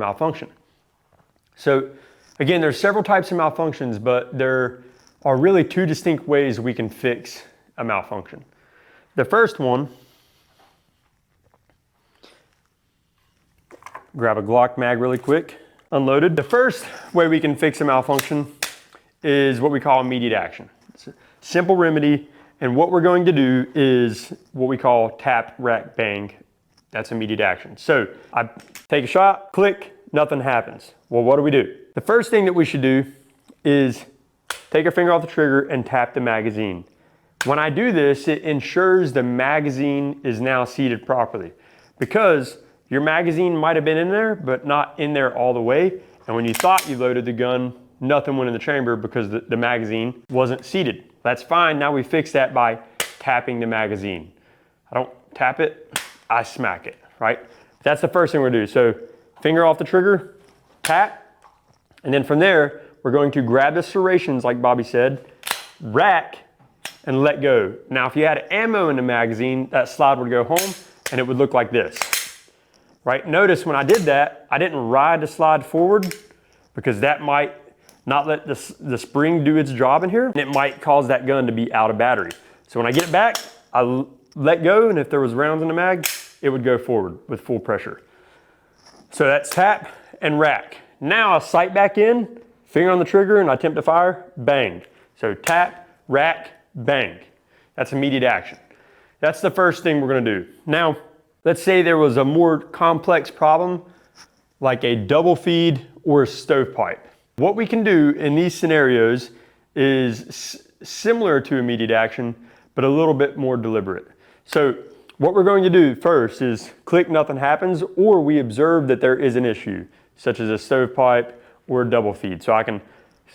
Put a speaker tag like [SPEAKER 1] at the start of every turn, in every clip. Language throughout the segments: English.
[SPEAKER 1] malfunction. So again, there's several types of malfunctions, but there are really two distinct ways we can fix a malfunction. The first one, grab a Glock mag really quick, unloaded. The first way we can fix a malfunction is what we call immediate action. It's a simple remedy, and what we're going to do is what we call tap, rack, bang. That's immediate action. So I take a shot, click, nothing happens. Well, what do? The first thing that we should do is take our finger off the trigger and tap the magazine. When I do this, it ensures the magazine is now seated properly, because your magazine might have been in there, but not in there all the way. And when you thought you loaded the gun, nothing went in the chamber because the magazine wasn't seated. That's fine. Now we fix that by tapping the magazine. I don't tap it, I smack it, right? That's the first thing we're gonna do. So finger off the trigger, tap, and then from there, we're going to grab the serrations, like Bobby said, rack, and let go. Now, if you had ammo in the magazine, that slide would go home and it would look like this, right? Notice when I did that, I didn't ride the slide forward, because that might not let the spring do its job in here, and it might cause that gun to be out of battery. So when I get it back, I let go, and if there was rounds in the mag, it would go forward with full pressure. So that's tap and rack. Now I sight back in, finger on the trigger, and I attempt to fire, bang. So tap, rack, bang. That's immediate action. That's the first thing we're gonna do. Now, let's say there was a more complex problem, like a double feed or a stovepipe. What we can do in these scenarios is similar to immediate action, but a little bit more deliberate. So what we're going to do first is click, nothing happens, or we observe that there is an issue, such as a stovepipe or a double feed. So I can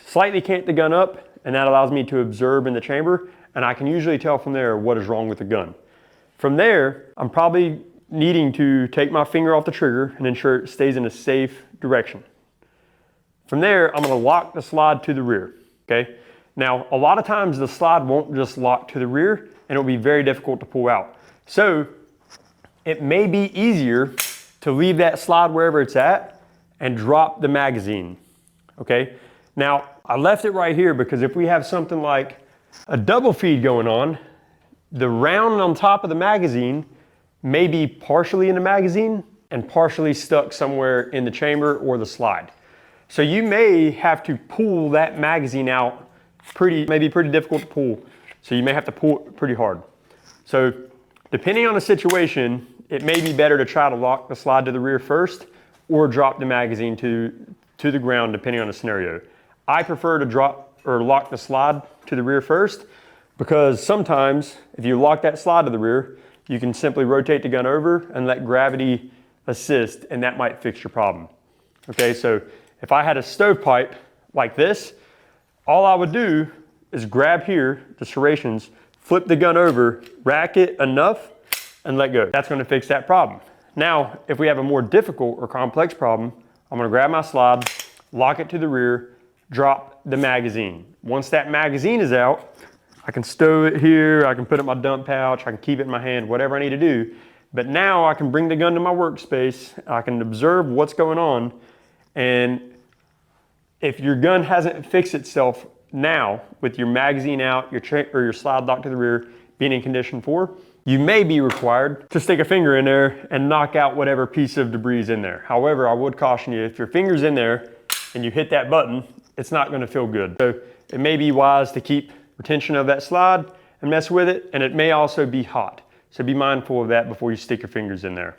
[SPEAKER 1] slightly cant the gun up, and that allows me to observe in the chamber, and I can usually tell from there what is wrong with the gun. From there, I'm probably needing to take my finger off the trigger and ensure it stays in a safe direction. From there, I'm gonna lock the slide to the rear, okay? Now, a lot of times the slide won't just lock to the rear, and it'll be very difficult to pull out. So it may be easier to leave that slide wherever it's at and drop the magazine, okay? Now, I left it right here because if we have something like a double feed going on, the round on top of the magazine may be partially in the magazine and partially stuck somewhere in the chamber or the slide. So you may have to pull that magazine out maybe pretty difficult to pull. So you may have to pull it pretty hard. So depending on the situation, it may be better to try to lock the slide to the rear first or drop the magazine to the ground, depending on the scenario. I prefer to drop or lock the slide to the rear first, because sometimes if you lock that slide to the rear, you can simply rotate the gun over and let gravity assist, and that might fix your problem. Okay, so if I had a stovepipe like this, all I would do is grab here, the serrations, flip the gun over, rack it enough, and let go. That's gonna fix that problem. Now, if we have a more difficult or complex problem, I'm gonna grab my slide, lock it to the rear, drop the magazine. Once that magazine is out, I can stow it here, I can put it in my dump pouch, I can keep it in my hand, whatever I need to do. But now I can bring the gun to my workspace, I can observe what's going on, and if your gun hasn't fixed itself now with your magazine out, your slide locked to the rear being in condition 4, you may be required to stick a finger in there and knock out whatever piece of debris is in there. However, I would caution you, if your finger's in there and you hit that button, it's not gonna feel good. So it may be wise to keep retention of that slide and mess with it, and it may also be hot. So be mindful of that before you stick your fingers in there.